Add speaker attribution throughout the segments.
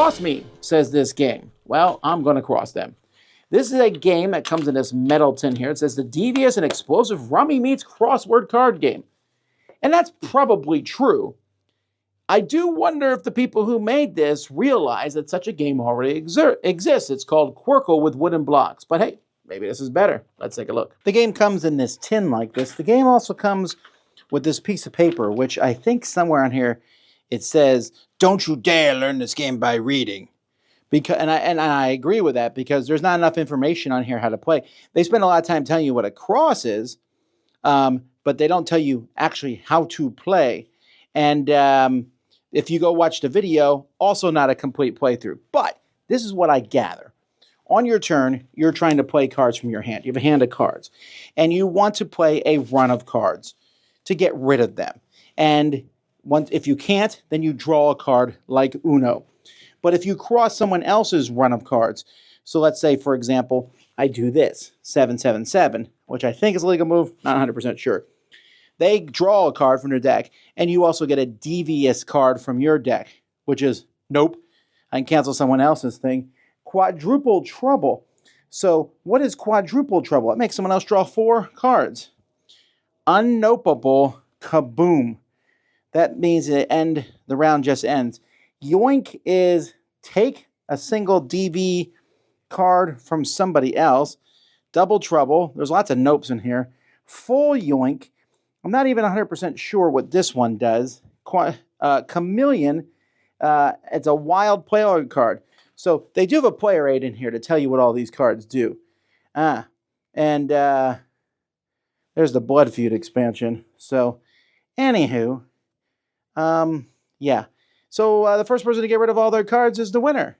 Speaker 1: Cross me, says this game. Well, I'm going to cross them. This is a game that comes in this metal tin here. It says the devious and explosive rummy meets crossword card game. And that's probably true. I do wonder if the people who made this realize that such a game already exists. It's called Quirkle with wooden blocks. But hey, maybe this is better. Let's take a look. The game comes in this tin like this. The game also comes with this piece of paper, which I think somewhere on here it says, "Don't you dare learn this game by reading." And I agree with that, because there's not enough information on here how to play. They spend a lot of time telling you what a cross is, but they don't tell you actually how to play. And if you go watch the video, also not a complete playthrough. But this is what I gather. On your turn, you're trying to play cards from your hand. You have a hand of cards. And you want to play a run of cards to get rid of them. And if you can't, then you draw a card like Uno. But if you cross someone else's run of cards, so let's say, for example, I do this, 777, which I think is a legal move, not 100% sure. They draw a card from their deck, and you also get a devious card from your deck, which is, nope, I can cancel someone else's thing. Quadruple trouble. So what is quadruple trouble? It makes someone else draw 4 cards. Unnopeable kaboom. That means the round just ends. Yoink is take a single DV card from somebody else. Double trouble. There's lots of nopes in here. Full yoink. I'm not even 100% sure what this one does. Chameleon. It's a wild player card. So they do have a player aid in here to tell you what all these cards do. And there's the Blood Feud expansion. So, anywho, yeah. So the first person to get rid of all their cards is the winner,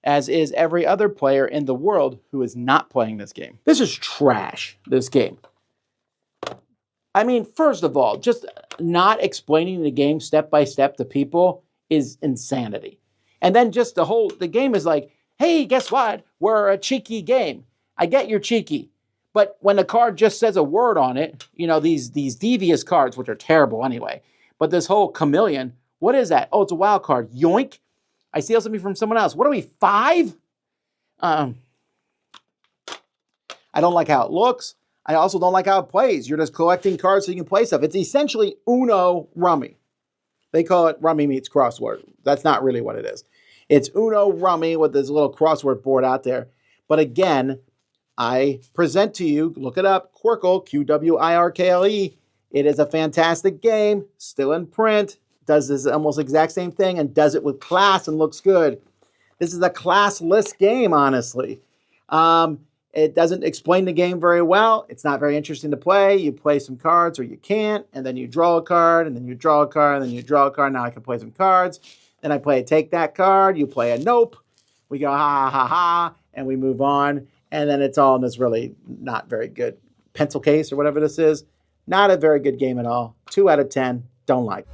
Speaker 1: as is every other player in the world who is not playing this game. This is trash, this game. I mean, first of all, just not explaining the game step by step to people is insanity. And then just the game is like, hey, guess what? We're a cheeky game. I get you're cheeky. But when the card just says a word on it, you know, these devious cards, which are terrible anyway, but this whole chameleon, what is that? Oh, it's a wild card. Yoink. I steal something from someone else. What are we, 5? I don't like how it looks. I also don't like how it plays. You're just collecting cards so you can play stuff. It's essentially Uno Rummy. They call it Rummy meets crossword. That's not really what it is. It's Uno Rummy with this little crossword board out there. But again, I present to you, look it up, Quirkle, Qwirkle. It is a fantastic game, still in print. Does this almost exact same thing and does it with class and looks good. This is a classless game, honestly. It doesn't explain the game very well. It's not very interesting to play. You play some cards or you can't, and then you draw a card, and then you draw a card, and then you draw a card. Now I can play some cards. Then I play a take that card. You play a nope. We go ha, ha, ha, ha, and we move on. And then it's all in this really not very good pencil case or whatever this is. Not a very good game at all. 2 out of 10. Don't like.